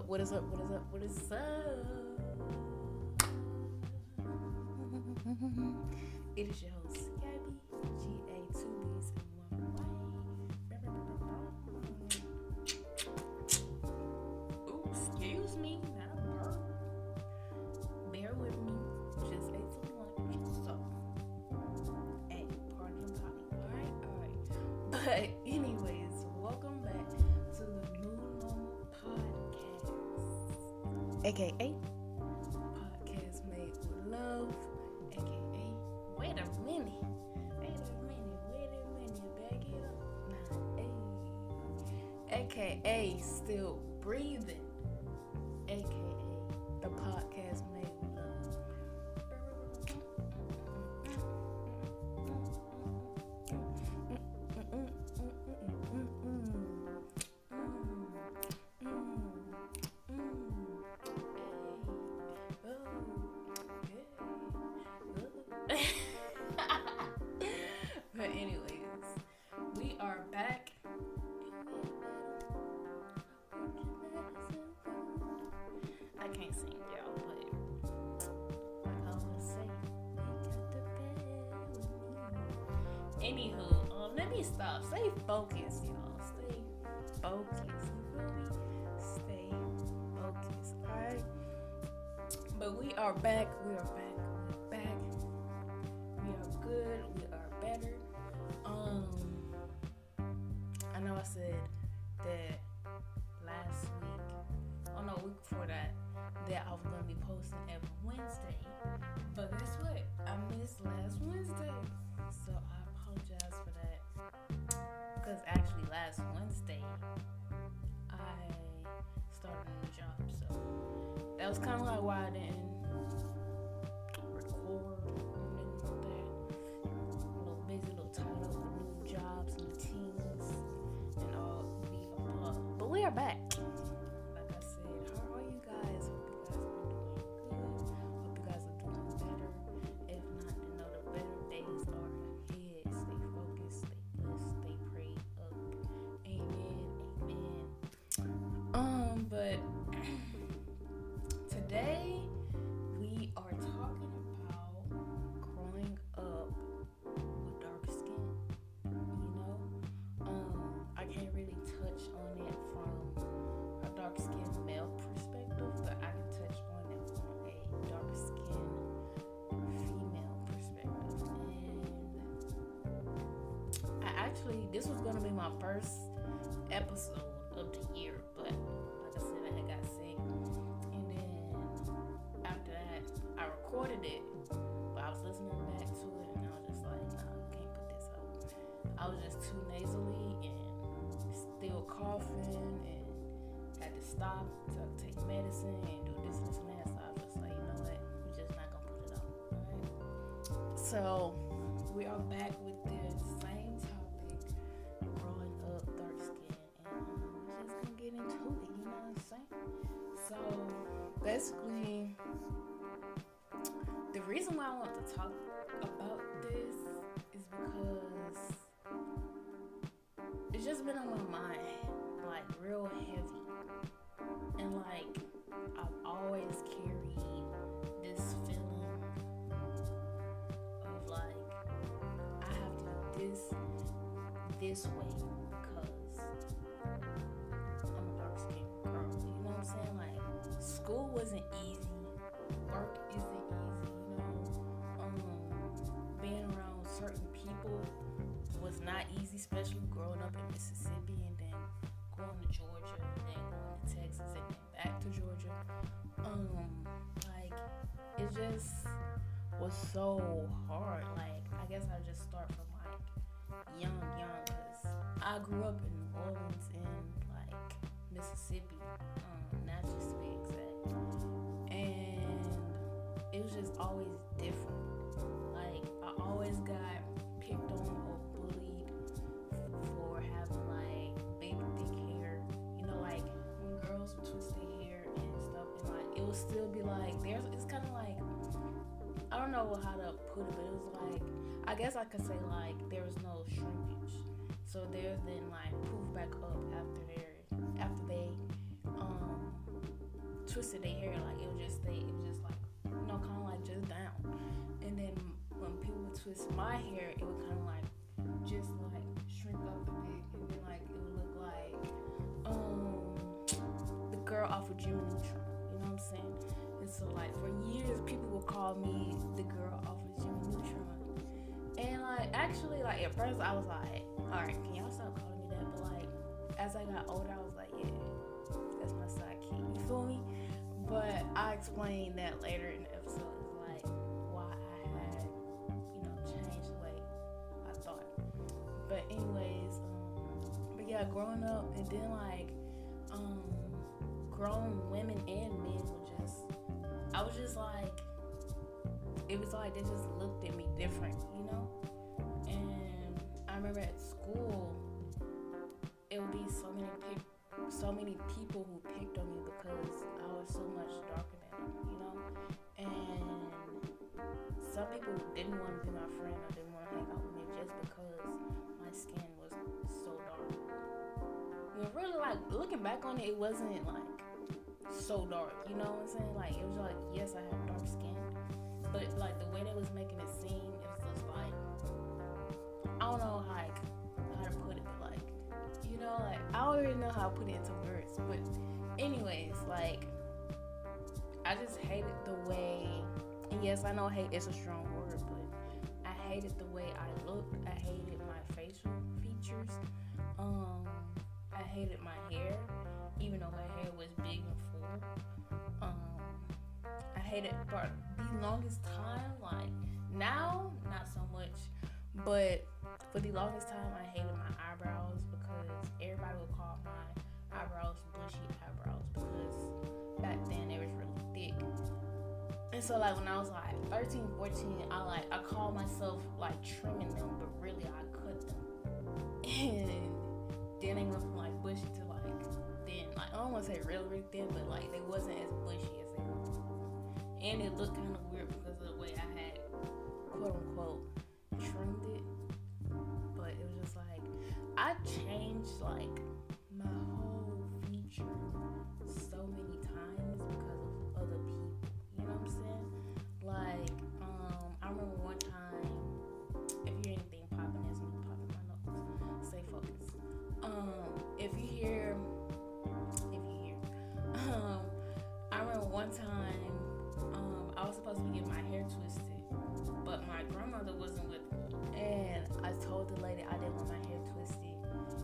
up? What is up? What is up? What is up? It is your host, Gabby, G-A, 2 B's and 1 Y. Ooh, excuse me, not a burp. Bear with me, just ate some lunch, so, hey, part of the potty, alright? But anyways, welcome back to the New Normal Podcast, aka Podcast Made with Love, aka Wait a minute, back it up, aka Still Breathing, aka the Podcast Made with Love. But anyways, we are back. I can't sing, y'all, but like I always say, you got the bed with me. Anywho, let me stop. Stay focused, y'all. Stay focused. You feel me? Stay focused, alright? But we are back. We are back. We're back. We are good. We are better. I know I said that last week, week before that I was going to be posting every Wednesday. But guess what? I missed last Wednesday. So I apologize for that. Because actually last Wednesday, I started a new job. So that was kind of like why I didn't record and that. A little busy, a little tied up with new jobs and teams and all the above. But we are back. Like I said, how are you guys? Hope you guys are doing good. Hope you guys are doing better. If not, then know the better days are ahead. Stay focused, stay blessed, stay prayed up. Amen. But today we are talking about growing up with dark skin. I can't really touch on it from a dark skinned male perspective, but I can touch on it from a dark skinned female perspective. And this was going to be my first episode of the year, but like I said, I got sick. And then after that, I recorded it, but I was listening back to it, and I was just like, no, you can't put this out. I was just too nasally and still coughing and had to stop to take medicine and do this and that. So I was just like, you know what? We're just not going to put it out. Alright? So we are back with the same topic, growing up dark skin. And we're just going to get into it. You know what I'm saying? So basically, the reason why I want to talk about this is because it's just been on my mind, like real heavy, and like I've always carried this feeling of like I have to do this way because I'm a dark skinned girl. You know what I'm saying? Like school wasn't easy, work isn't easy. Being around certain people was not easy, especially growing up in Mississippi and then going to Georgia and then going to Texas and then back to Georgia. Like it just was so hard. Like I guess I'll just start from like young because I grew up in New Orleans in like Mississippi, Natchez to be exact, and it was just always different. Like I always got picked on or bullied for having like big thick hair, like when girls would twist their hair and stuff, and like it would still be like it's kind of like, I don't know how to put it, but it was like, I guess I could say like there was no shrinkage, So they're then like poof back up after they twisted their hair, like it would just stay, it was just like, kind of like just down. And then when people would twist my hair, it would kind of like just like shrink up a bit, and then like it would look like the girl off of Jimmy Neutron. You know what I'm saying? And so like for years, people would call me the girl off of Jimmy Neutron. And like actually, like at first I was like, all right, can y'all stop calling me that? But like as I got older, I was like, yeah, that's my sidekick. You feel me? But I explained that later in the episode, is like why I had, changed the way I thought. But anyways, but yeah, growing up, and then like grown women and men were just, I was just like, it was like they just looked at me different, And I remember at school, it would be so many people who picked on me because I was so much darker than them, And some people didn't want to be my friend or didn't want to hang out with me just because my skin was so dark. When really, like, looking back on it, it wasn't like so dark, you know what I'm saying? Like, it was like, yes, I have dark skin, but like the way they was making it seem, it was just like, I don't know how to put it, but like, like I don't really know how to put it into words. But anyways, like I just hated the way, and yes, I know hate is a strong word, but I hated the way I looked. I hated my facial features. I hated my hair, even though my hair was big and full. I hated for the longest time, like now, not so much, but for the longest time, I hated my eyebrows because everybody would call my eyebrows bushy eyebrows because back then they was really thick. And so like when I was like 13, 14, I called myself like trimming them, but really I cut them. And then they went from like bushy to like thin. Like I don't want to say really thin, but like they wasn't as bushy as they were. And it looked kind of weird because of the way I had quote unquote trimmed it. But it was just like I changed like my whole feature so many times because of other people. You know what I'm saying? Like, I remember one time, if you hear anything popping, it's me popping my nose. Stay focused. If you hear, I remember one time, I was supposed to be getting my hair twisted, but my grandmother wasn't with me. And I told the lady I didn't want my hair twisted.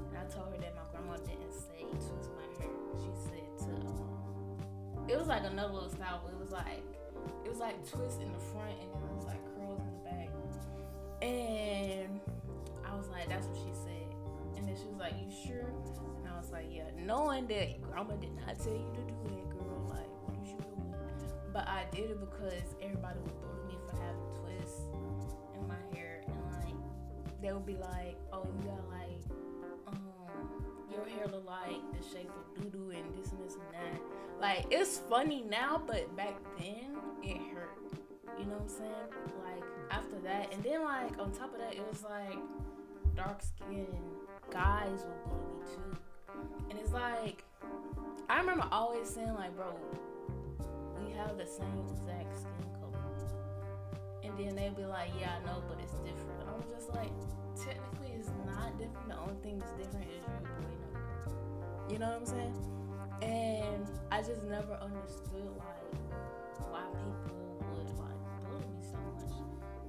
And I told her that my grandma didn't say twist my hair. She said it was like another little style, but it was like twist in the front and then it was like curls in the back. And I was like, that's what she said. And then she was like, you sure? And I was like, yeah. Knowing that grandma did not tell you to do that, girl. Like, what is you doing? But I did it because everybody would bully me for having twists in my hair. And like, they would be like, oh, you got like, your hair look like the shape of doo-doo and this and that. Like, it's funny now, but back then, it hurt. You know what I'm saying? Like, after that, and then like, on top of that, it was like, dark-skinned guys would bully me too. And it's like, I remember always saying like, bro, we have the same exact skin color. And then they'd be like, yeah, I know, but it's different. And I'm just like, technically it's not different. The only thing that's different is you're a boy and a girl. You know what I'm saying? And I just never understood like why people would like bully me so much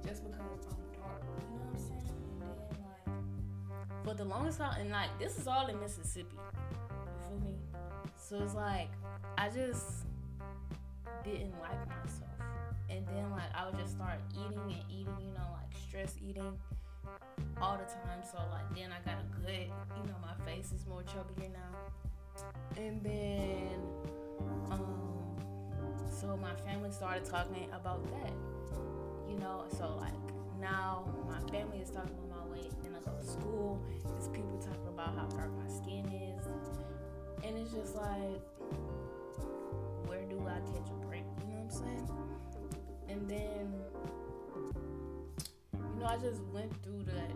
just because I'm dark. You know what I'm saying? And then like for the longest time, and like this is all in Mississippi. You feel me? So it's like I just didn't like myself. And then like I would just start eating, like stress eating all the time. So like then I got a good, my face is more chubbier now. And then so my family started talking about that. So like now my family is talking about my weight. Then I go to school, it's people talking about how dark my skin is. And it's just like, where do I catch a break? You know what I'm saying? And then, I just went through that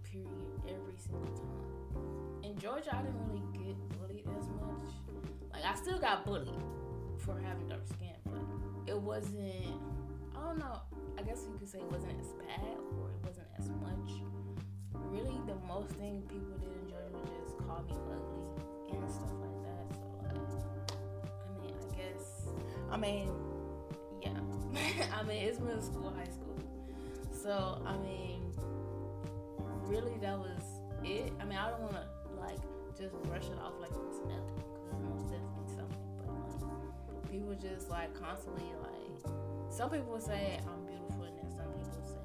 period every single time. In Georgia, I didn't really get bullied as much. Like, I still got bullied. for having dark skin, but it wasn't, I don't know, I guess you could say it wasn't as bad or it wasn't as much. Really, the most thing people did in Georgia was just call me ugly and stuff like that. So, like, yeah. It's middle school, high school. So, really, that was it. I don't want to, like, just brush it off like it's nothing, because it's most definitely something. But, like, people just, like, constantly, like, some people say I'm beautiful, and then some people say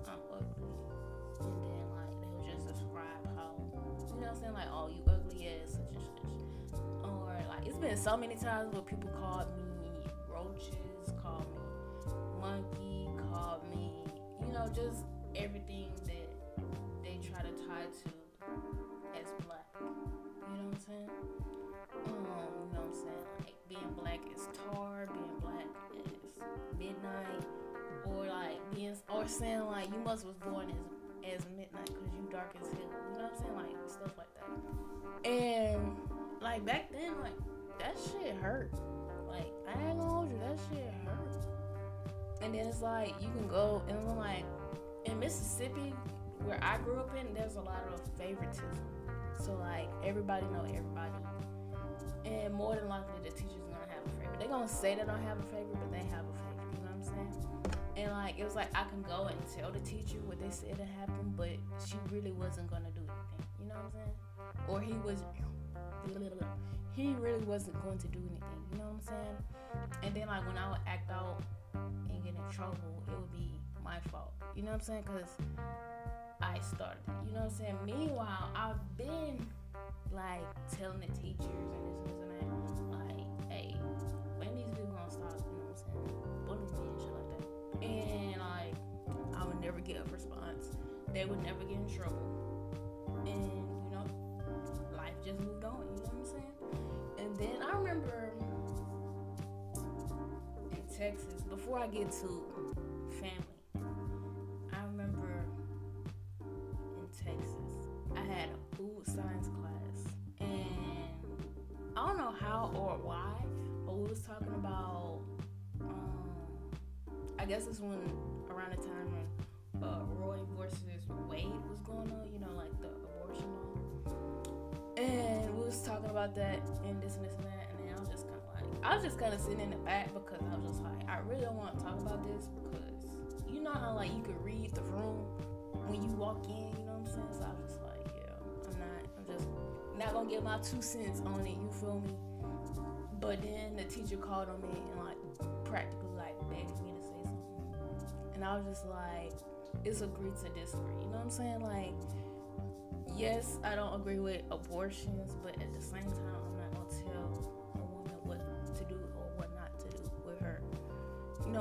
I'm ugly. And then, like, they'll just describe how, you know what I'm saying? Like, oh, you ugly as such and such. Or, like, it's been so many times where people called me roaches, called me monkey, called me, just everything that they try to tie to as black. You know what I'm saying? Like being black is tar, being black is midnight, or like saying like you was born as midnight because you dark as hell. You know what I'm saying? Like stuff like that. And like back then, like that shit hurt. Like I ain't gonna hold you, that shit hurt. And then it's like you can go and I'm like in Mississippi, where I grew up in, there's a lot of favoritism. So like everybody know everybody, and more than likely the teacher's gonna have a favorite. They're gonna say they don't have a favorite, but they have a favorite. You know what I'm saying? And like it was like I can go and tell the teacher what they said had happened, but she really wasn't gonna do anything. You know what I'm saying? Or he really wasn't going to do anything. You know what I'm saying? And then like when I would act out and get in trouble, it would be my fault. You know what I'm saying? Because I started it. You know what I'm saying? Meanwhile, I've been like telling the teachers and this and that, like, hey, when these people gonna stop, you know what I'm saying, bullying me and shit like that. And like I would never get a response. They would never get in trouble. And life just moved on, you know what I'm saying? And then I remember in Texas, before I get to family, I remember in Texas, I had a food science class, and I don't know how or why, but we was talking about, I guess it's when, around the time when Roe versus Wade was going on, like the abortion law. And we was talking about that and this and this and that, and then I was just kind of sitting in the back because I was just like, I really don't want to talk about this because you know how like you could read the room when you walk in, you know what I'm saying? So I was just like, yeah, I'm just not gonna get my 2 cents on it, you feel me? But then the teacher called on me and like practically like begged me to say something, and I was just like, it's agree to disagree, you know what I'm saying? Like, yes, I don't agree with abortions, but at the same time, I'm not gonna tell a woman what to do or what not to do with her,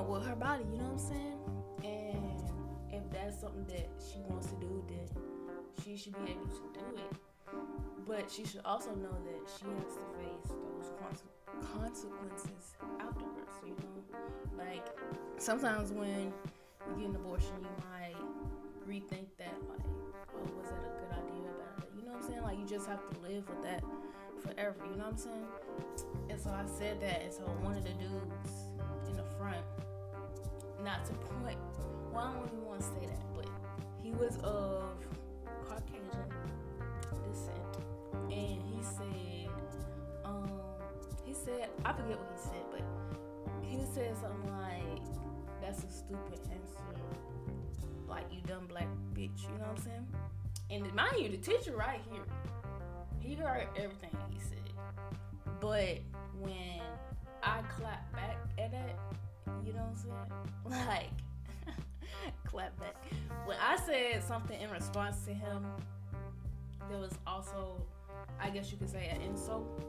with her body, you know what I'm saying? And if that's something that she wants to do, then she should be able to do it. But she should also know that she has to face those consequences afterwards, Like, sometimes when you get an abortion, you might rethink that, like, oh, was that a good idea or bad idea? You know what I'm saying? Like, you just have to live with that forever, you know what I'm saying? And so I said that, and so one of the dudes in the front, not to point, well, I don't even want to say that, but he was of Caucasian descent, and he said, I forget what he said, but he said something like, that's a stupid answer, like, you dumb black bitch, you know what I'm saying? And mind you, the teacher right here, he heard everything he said. But when I clapped back at that, you know what I'm saying? Like, clap back. When I said something in response to him, there was also, I guess you could say, an insult.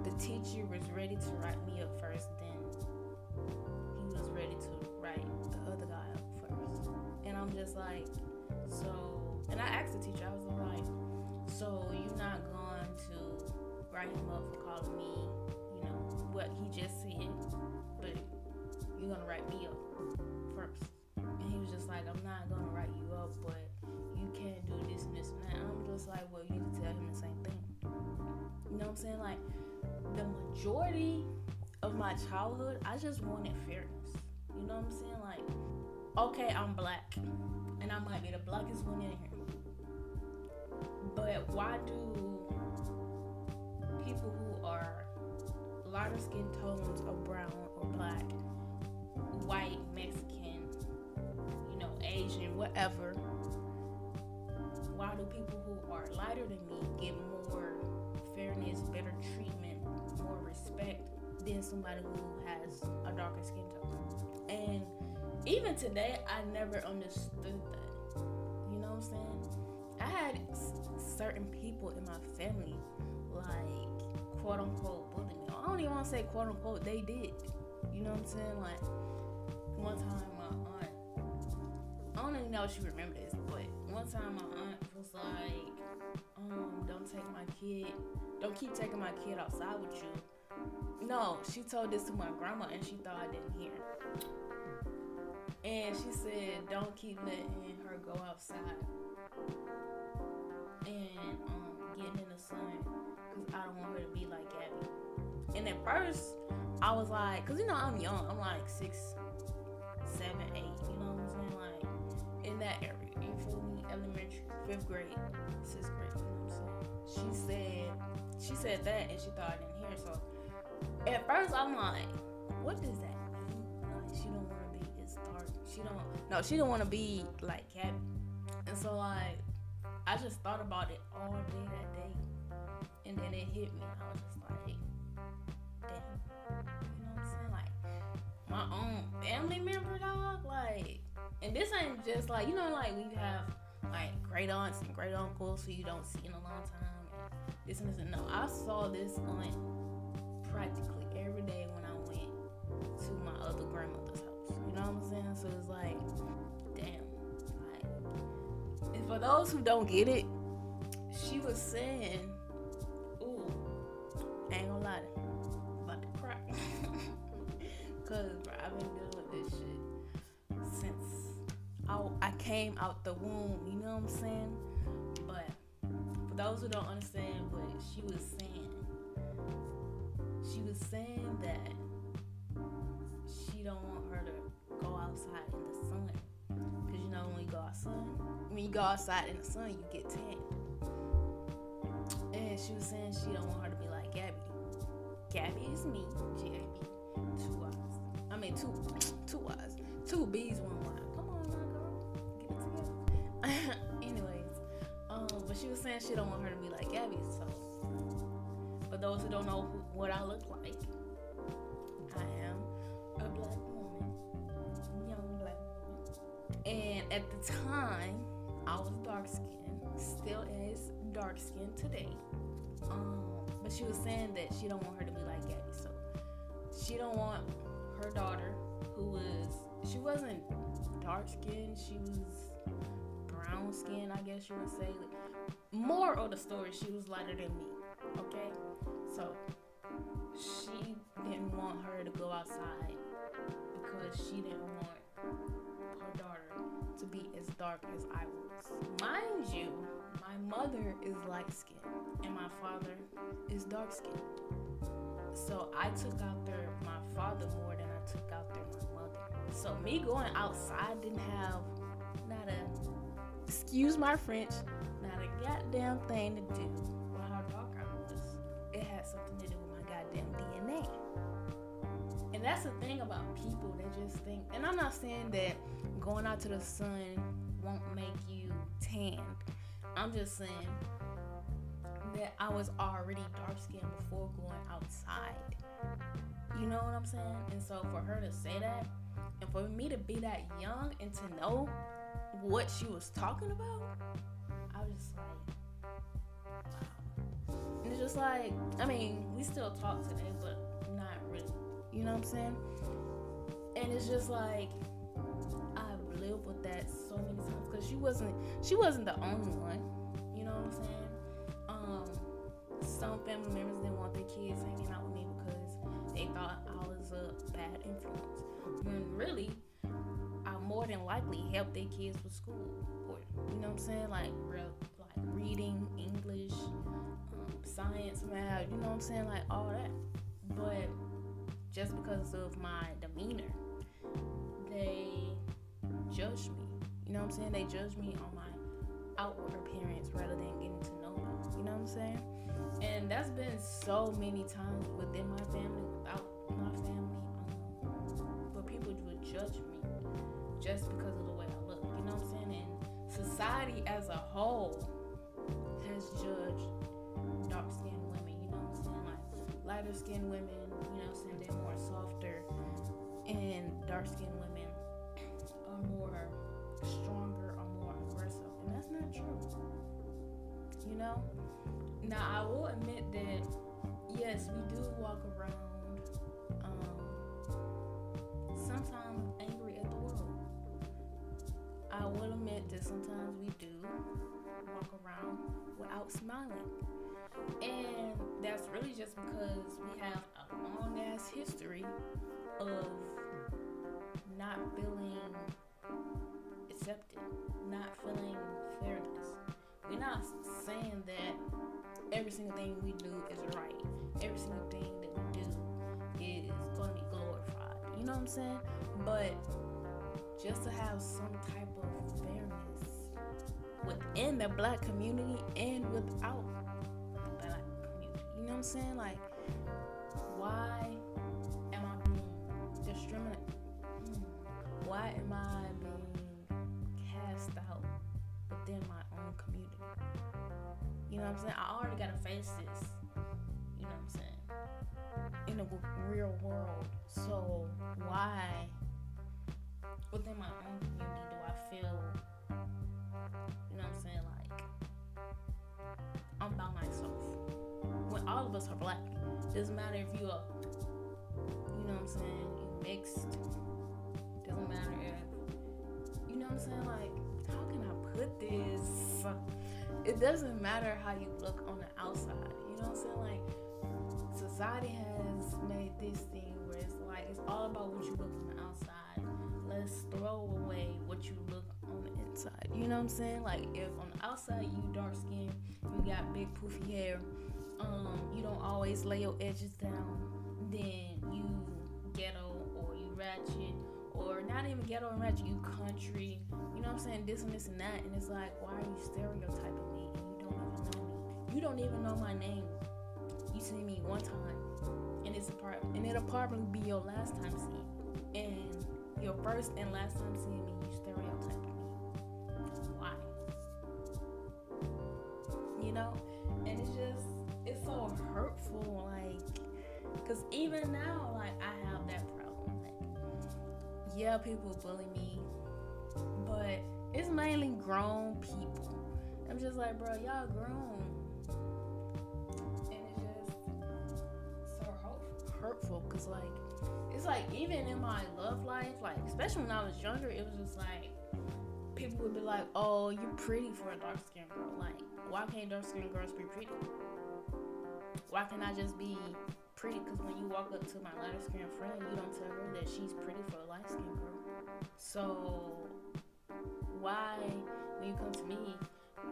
The teacher was ready to write me up first, then he was ready to write the other guy up first. And I'm just like, so, and I asked the teacher, I was like, so you're not going to write him up for calling me, what he just said, but you're going to write me up first. And he was just like, I'm not going to write you up, but you can't do this and this and that. And I'm just like, well, you need to tell him the same thing. You know what I'm saying? Like, the majority of my childhood, I just wanted fairness. You know what I'm saying? Like, okay, I'm black, and I might be the blackest one in here. But why do people who are lighter skin tones or brown or black, white, Mexican, Asian, whatever, why do people who are lighter than me get more fairness, better treatment, more respect than somebody who has a darker skin tone? And even today, I never understood that. You know what I'm saying? I had certain people in my family, like, quote unquote, bully me. I don't even want to say quote unquote, they did. You know what I'm saying? Like, one time my aunt, I don't even know if she remembered this, but one time my aunt was like, don't keep taking my kid outside with you. No, she told this to my grandma and she thought I didn't hear. And she said, don't keep letting her go outside and getting in the sun, because I don't want her to be like Gabby. And at first, I was like, because I'm young, I'm like 6, 7, 8, you know what I'm saying? Like, in that area, you feel me? Elementary, 5th grade, 6th grade, you know what I'm saying? She said that and she thought I didn't hear. So at first I'm like, what does that mean? Like, she don't want to be as dark. She don't want to be like Cat. And so, like, I just thought about it all day that day, and then it hit me. I was just like, damn, you know what I'm saying? Like, my own family member, dog. Like, and this ain't just like, like we have like great aunts and great uncles who you don't see in a long time, and this and this. And no, I saw this aunt practically every day when I went to my other grandmother's house. You know what I'm saying? So it's like, damn. Like, and for those who don't get it, she was saying, ooh, I ain't gonna lie, I'm about to cry. Cause bro, I've been dealing with this shit since I came out the womb, you know what I'm saying? But for those who don't understand what she was saying that she don't want her to go outside in the sun. Cause when you go outside in the sun, you get tan. And she was saying she don't want her to be like Gabby. Gabby is me, G-A-B, 2 Y's. I mean, two Y's. 2 B's, 1 Y. Come on, my girl. Get it together. Anyways, but she was saying she don't want her to be like Gabby. So, for those who don't know what I look like, I am a black woman. Young black woman. And at the time, I was dark skinned. Still is dark skinned today. But she was saying that she don't want her to be like Gabby. So, she don't want her daughter, she wasn't dark skinned, she was brown skinned, I guess you would say. More of the story, she was lighter than me, okay? So, she didn't want her to go outside because she didn't want her daughter to be as dark as I was. Mind you, my mother is light skinned and my father is dark skinned. So I took out my father more than I took out my mother. So me going outside didn't have not a, excuse my French, not a goddamn thing to do with how dark I was. It had something to do with my goddamn DNA. And that's the thing about people, they just think, and I'm not saying that going out to the sun won't make you tanned. I'm just saying that I was already dark skinned before going outside. You know what I'm saying? And so for her to say that, and for me to be that young and to know what she was talking about, I was just like, wow. And it's just like, I mean, we still talk today, but not really. You know what I'm saying? And it's just like, I've lived with that so many times because she wasn't the only one. You know what I'm saying? Some family members didn't want their kids hanging out with me because they thought I was a bad influence. When really, I more than likely helped their kids with school, or you know what I'm saying, like reading, English, science, math. You know what I'm saying, like all that. But just because of my demeanor. They judge me. You know what I'm saying? They judge me on my outward appearance rather than getting to know me. You know what I'm saying? And that's been so many times within my family, without my family, where people would judge me just because of the way I look. You know what I'm saying? And society as a whole has judged dark-skinned women. You know what I'm saying? Like lighter-skinned women, you know what I'm saying? They're more softer, and dark-skinned women are more stronger or more aggressive, and that's not true. You know? Now I will admit that yes, we do walk around sometimes angry at the world. I will admit that sometimes we do walk around without smiling, and that's really just because we have a long ass history of not feeling accepted, not feeling fairness. We're not saying that every single thing we do is right. Every single thing that we do is going to be glorified. You know what I'm saying? But just to have some type of fairness within the black community and without the black community. You know what I'm saying? Like, why am I being discriminated? Why am I being cast out within my own community? You know what I'm saying? I already gotta face this. You know what I'm saying? In the real world. So why within my own community do I feel, you know what I'm saying, like I'm by myself? When all of us are black. Doesn't matter if you are, you know what I'm saying, you mixed. Doesn't matter if, you know what I'm saying, like, how can I put this? It doesn't matter how you look on the outside. You know what I'm saying? Like, society has made this thing where it's like, it's all about what you look on the outside. Let's throw away what you look on the inside. You know what I'm saying? Like, if on the outside you dark skin, you got big poofy hair, you don't always lay your edges down, then you ghetto or you ratchet, or not even ghetto and ratchet, you country, you know what I'm saying, this and this and that, and it's like, why are you stereotyping me and you don't even know me? You don't even know my name. You see me one time, and it'll probably be your last time seeing me, and your first and last time seeing me, you stereotyping me. Why? You know, and it's so hurtful, like, because even now, like, I have that problem. Like, yeah, people bully me, but it's mainly grown people. I'm just like, bro, y'all grown. And it's just so hurtful, because, like, it's like, even in my love life, like, especially when I was younger, it was just like, people would be like, oh, you're pretty for a dark-skinned girl. Like, why can't dark-skinned girls be pretty? Why can't I just be pretty? Because when you walk up to my lighter-skinned friend, you don't tell her that she's pretty for a light-skinned girl. So why, when you come to me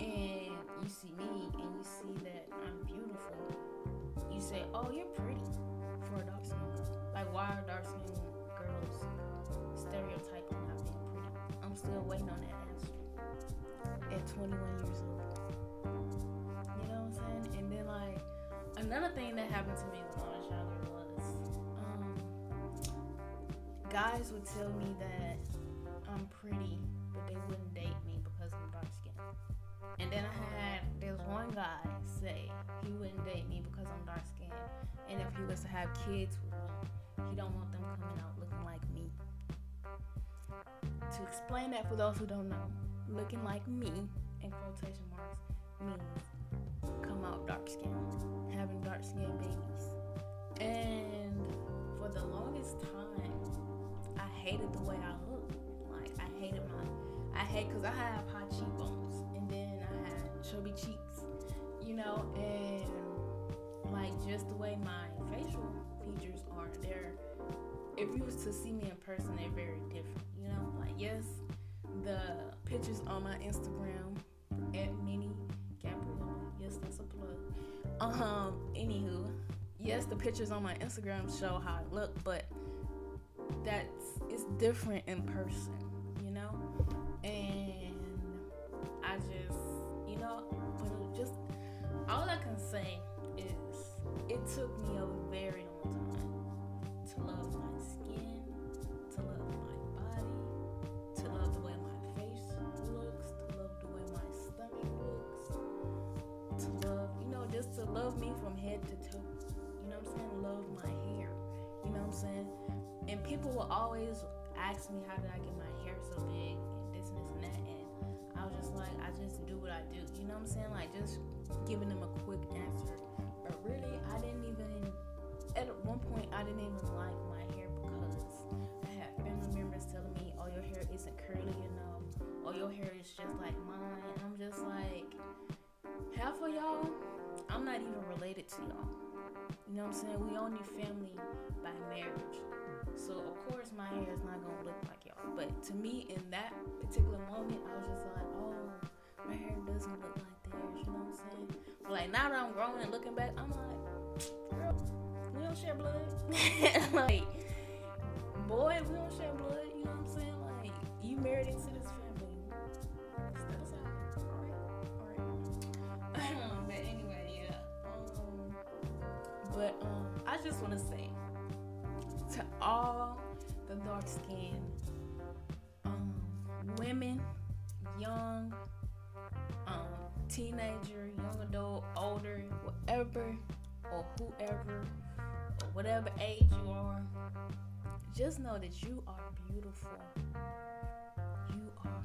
and you see me and you see that I'm beautiful, you say, oh, you're pretty for a dark-skinned girl? Like, why are dark-skinned girls stereotyping not being pretty? I'm still waiting on that answer at 21 years old. You know what I'm saying? And then, like, another thing that happened to me when I was younger was, guys would tell me that I'm pretty, but they wouldn't date me because I'm dark skinned. And then there's one guy say he wouldn't date me because I'm dark skinned, and if he was to have kids with me, he don't want them coming out looking like me. To explain that for those who don't know, looking like me, in quotation marks, means come out dark skinned, having dark skinned babies. And for the longest time, I hated the way I looked. Like, I hate because I have high cheekbones, and then I had chubby cheeks, you know, and like, just the way my facial features are, if you was to see me in person, they're very different, you know. Like, yes, the pictures on my Instagram at Minnie Gabrielle, yes, that's a plug. Anywho, yes, the pictures on my Instagram show how I look, but it's different in person, you know? And I just, but just, all I can say is it took me a very long time to love my skin, to love my body, to love the way my face looks, to love the way my stomach looks, to love, just to love me from head to toe. You know what I'm saying? Love my hair. You know what I'm saying? And people will always ask me, how did I get my hair so big and this and that, and I was just like, I just do what I do. You know what I'm saying? Like, just giving them a quick answer. But really, at one point, I didn't even like my hair because I had family members telling me, oh, your hair isn't curly enough, or your hair is just like mine. And I'm just like, half of y'all, I'm not even related to y'all. You know what I'm saying? We only family by marriage. So, of course, my hair is not going to look like y'all. But to me, in that particular moment, I was just like, oh, my hair doesn't look like theirs. You know what I'm saying? But, like, now that I'm grown and looking back, I'm like, girl, we don't share blood. Like, boy, we don't share blood. You know what I'm saying? Like, you married into this family. Step aside. All right. But anyway, yeah. But I just want to say to all the dark-skinned women, young, teenager, young adult, older, whatever, or whoever, or whatever age you are, just know that you are beautiful. You are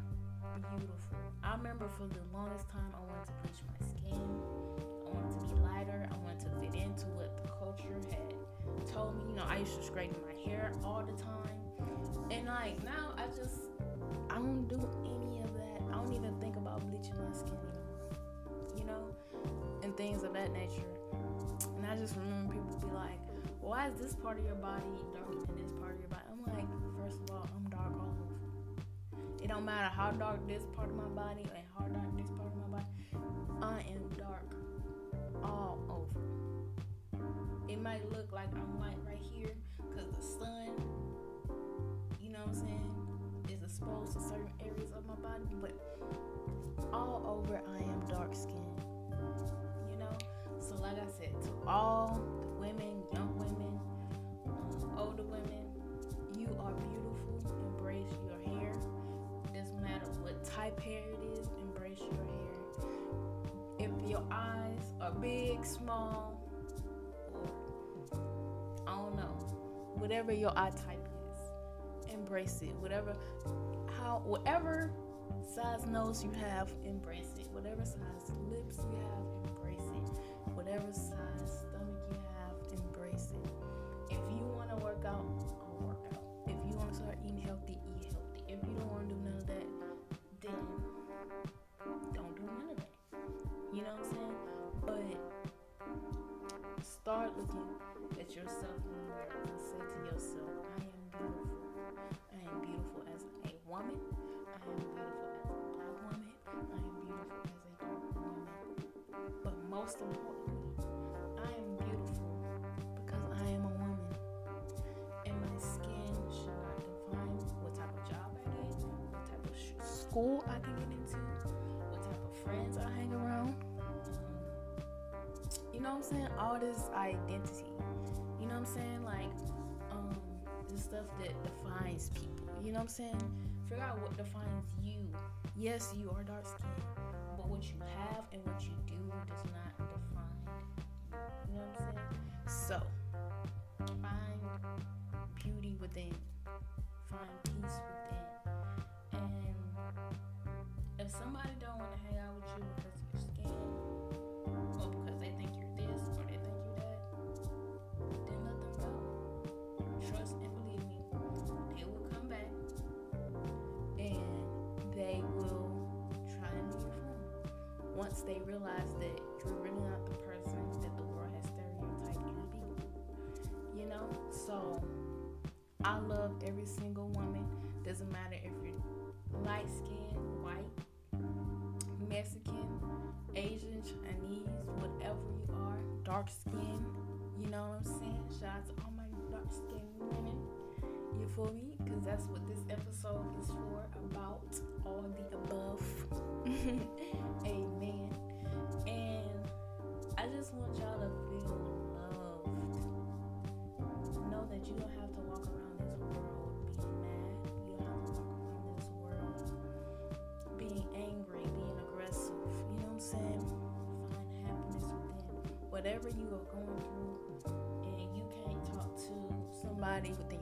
beautiful. I remember for the longest time I wanted to bleach my skin. I wanted to be lighter. I wanted to fit into what the culture had told me. I used to straighten my hair all the time. And like now I don't do any of that. I don't even think about bleaching my skin anymore. And things of that nature. And I just remember people be like, why is this part of your body darker than this part of your body? I'm like, first of all, I'm dark all over. It don't matter how dark this part of my body and how dark this part of my body. I am dark all over. It might look like I'm light right here because the sun, you know what I'm saying, is exposed to certain areas of my body, but all over I am dark skinned. So like I said, to all the women, young women, older women, you are beautiful. Embrace your hair. It doesn't matter what type hair it is, embrace your hair. If your eyes are big, small, or I don't know, whatever your eye type is, embrace it. Whatever size nose you have, embrace it. Whatever size lips you have, embrace it. Whatever size stomach you have, embrace it. If you want to work out, I'll work out. If you want to start eating healthy, eat healthy. If you don't want to do none of that, then don't do none of that. You know what I'm saying? But start looking at yourself in the mirror and say to yourself, I am beautiful. I am beautiful as a woman. I am beautiful as a black woman. I am beautiful as a dark woman. But most importantly, I am beautiful because I am a woman. And my skin should not define what type of job I get, what type of school I can get into, what type of friends I hang around. You know what I'm saying? All this identity. You know what I'm saying? Like, the stuff that defines people. You know what I'm saying? Figure out what defines you. Yes, you are dark skinned, but what you have and what you do does not define you. You know what I'm saying? So, find beauty within. Find peace within. And if somebody don't want to hang out with you because of your skin, or because they think you're this, or they think you're that, then let them go. Trust and believe me, they will come back and they will try and be your friend once they realize that you're really not the person that the world has stereotyped you to be. So I love every single woman. Doesn't matter if you're light skinned, white, Mexican, Asian, Chinese, whatever you are, dark skin, You know what I'm saying? Shout out to all my dark skinned women. You feel me? Because that's what this episode is for, about all the above. Amen. And I just want y'all to feel loved. Know that you don't have to walk around this world being mad. You don't have to walk around this world being angry, being aggressive. You know what I'm saying? Find happiness within whatever you are going through, and you can't talk to somebody within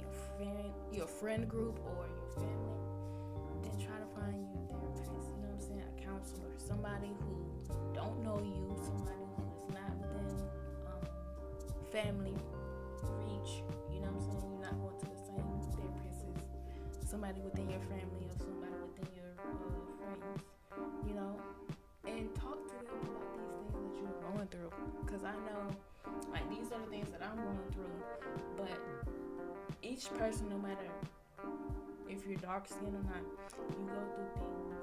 your friend group or your family, then try to find you a therapist. You know what I'm saying? A counselor, somebody who don't know you, somebody who is not within family reach. You know what I'm saying? You're not going to the same therapist as somebody within your family or somebody within your friends. You know, and talk to them about these things that you're going through. Because I know, like, these are the things that I'm going through, but each person, no matter if you're dark skinned or not, you go through things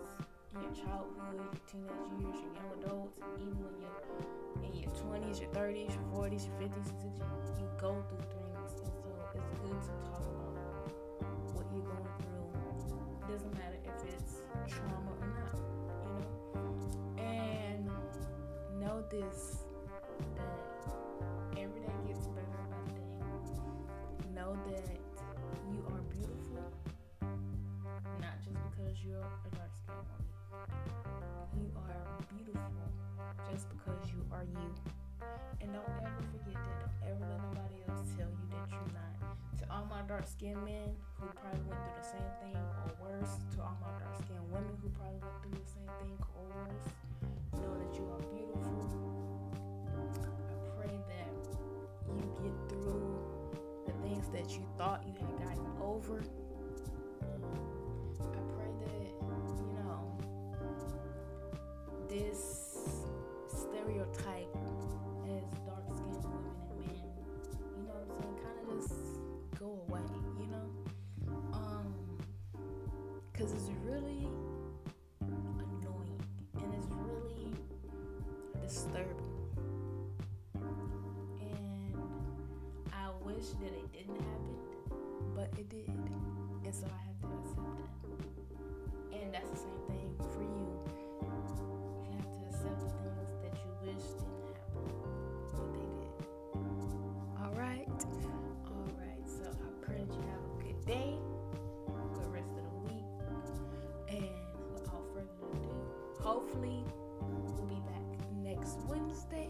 in your childhood, your teenage years, your young adults, even when you're in your 20s, your 30s, your 40s, your 50s, you go through things. And so it's good to talk about what you're going through. It doesn't matter if it's trauma or not, you know. And know this, that every day gets better by the day. Know that you are beautiful, not just because you're a dark skinned woman. You are beautiful just because you are you. And don't ever forget that. Don't ever let nobody else tell you that you're not. To all my dark skinned men who probably went through the same thing or worse, to all my dark skinned women who probably went through the same thing or worse, know that you are beautiful. I pray that you get through the things that you thought you had gotten over. I pray that, you know, this stereotype as dark-skinned women and men, you know what I'm saying, kind of just go away, you know? Because it's really annoying and it's really disturbing. And I wish that it didn't happen, but it did. And so I have to accept that. And that's the same thing for you. You have to accept the things that you wish didn't happen, but they did. Alright. So I pray that you have a good day, good rest of the week. And without further ado, hopefully we'll be back next Wednesday